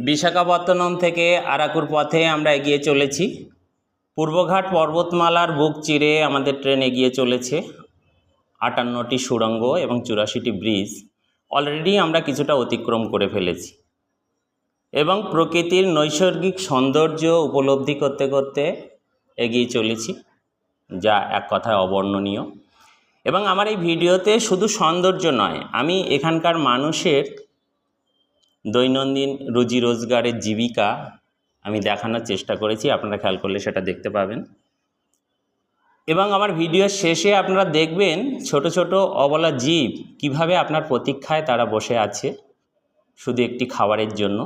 বিশাখাপত্তনম থেকে আরাকুর পথে আমরা এগিয়ে চলেছি। পূর্বঘাট পর্বতমালার বুক চিরে আমাদের ট্রেন এগিয়ে চলেছে। 58টি সুড়ঙ্গ এবং 84টি ব্রিজ অলরেডি আমরা কিছুটা অতিক্রম করে ফেলেছি এবং প্রকৃতির নৈসর্গিক সৌন্দর্য উপলব্ধি করতে করতে এগিয়ে চলেছি, যা এক কথায় অবর্ণনীয়। এবং আমার এই ভিডিওতে শুধু সৌন্দর্য নয়, আমি এখানকার মানুষের দৈনন্দিন রুজি রোজগারের জীবিকা আমি দেখানোর চেষ্টা করেছি। আপনারা খেয়াল করলে সেটা দেখতে পাবেন। এবং আমার ভিডিওর শেষে আপনারা দেখবেন ছোট ছোট অবলা জীব কিভাবে আপনার প্রতীক্ষায় তারা বসে আছে শুধু একটি খাবারের জন্য।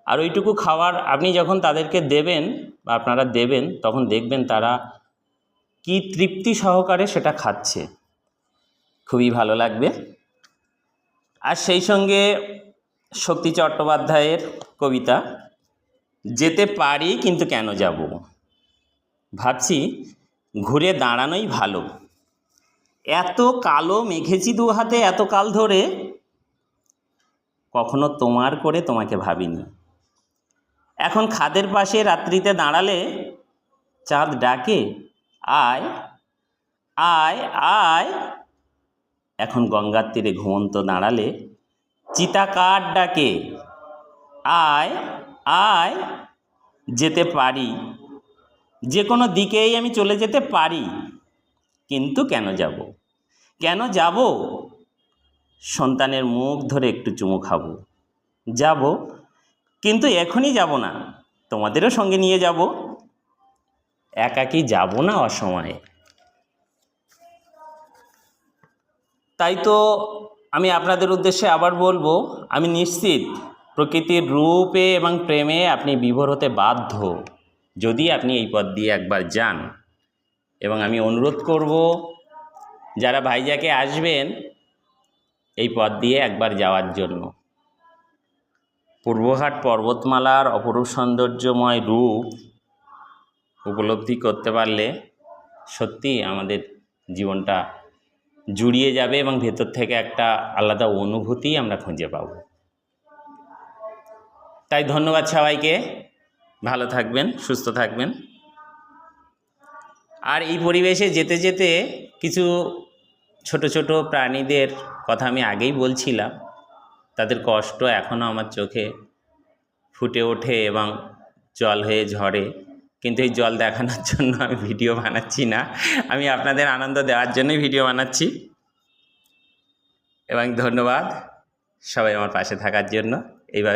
আর ওইটুকু খাবার আপনি যখন তাদেরকে দেবেন বা আপনারা দেবেন, তখন দেখবেন তারা কি তৃপ্তি সহকারে সেটা খাচ্ছে। খুবই ভালো লাগবে। আর সেই সঙ্গে শক্তি চট্টোপাধ্যায়ের কবিতা যেতে পারি কিন্তু কেন যাব। ভাবছি ঘুরে দাঁড়ানোই ভালো। এত কালো মেখেছি দু হাতে এত কাল ধরে, কখনো তোমার করে তোমাকে ভাবিনি। এখন খাদের পাশে রাত্রিতে দাঁড়ালে চাঁদ ডাকে আয় আয় আয়। এখন গঙ্গার তীরে ঘুমন্ত দাঁড়ালে চিতাকার ডাকে আয় আয়। যেতে পারি, যে কোনো দিকেই আমি চলে যেতে পারি, কিন্তু কেন যাব? কেন যাব? সন্তানের মুখ ধরে একটু চুমু খাবো। যাব, কিন্তু এখনই যাব না, তোমাদেরও সঙ্গে নিয়ে যাব। একাকী যাব না অসময়ে। তাই তো আমি আপনাদের উদ্দেশ্যে আবার বলবো, আমি নিশ্চিত প্রকৃতির রূপে এবং প্রেমে আপনি বিভোর হতে বাধ্য যদি আপনি এই পথ দিয়ে একবার যান। এবং আমি অনুরোধ করব যারা ভাইজ্যাগে আসবেন এই পথ দিয়ে একবার যাওয়ার জন্য। পূর্বঘাট পর্বতমালার অপরূপ সৌন্দর্যময় রূপ উপলব্ধি করতে পারলে সত্যি আমাদের জীবনটা জুড়িয়ে যাবে এবং ভেতর থেকে একটা আলাদা অনুভূতি আমরা খুঁজে পাব। তাই ধন্যবাদ সবাইকে। ভালো থাকবেন, সুস্থ থাকবেন। আর এই পরিবেশে যেতে যেতে কিছু ছোট ছোট প্রাণীদের কথা আমি আগেই বলছিলাম, তাদের কষ্ট এখনও আমার চোখে ফুটে ওঠে এবং জল হয়ে ঝরে। কিন্তু এই জল দেখানোর জন্য আমি ভিডিও বানাচ্ছি না, আমি আপনাদের আনন্দ দেওয়ার জন্যই ভিডিও বানাচ্ছি। এবং ধন্যবাদ সবাই আমার পাশে থাকার জন্য। এইভাবে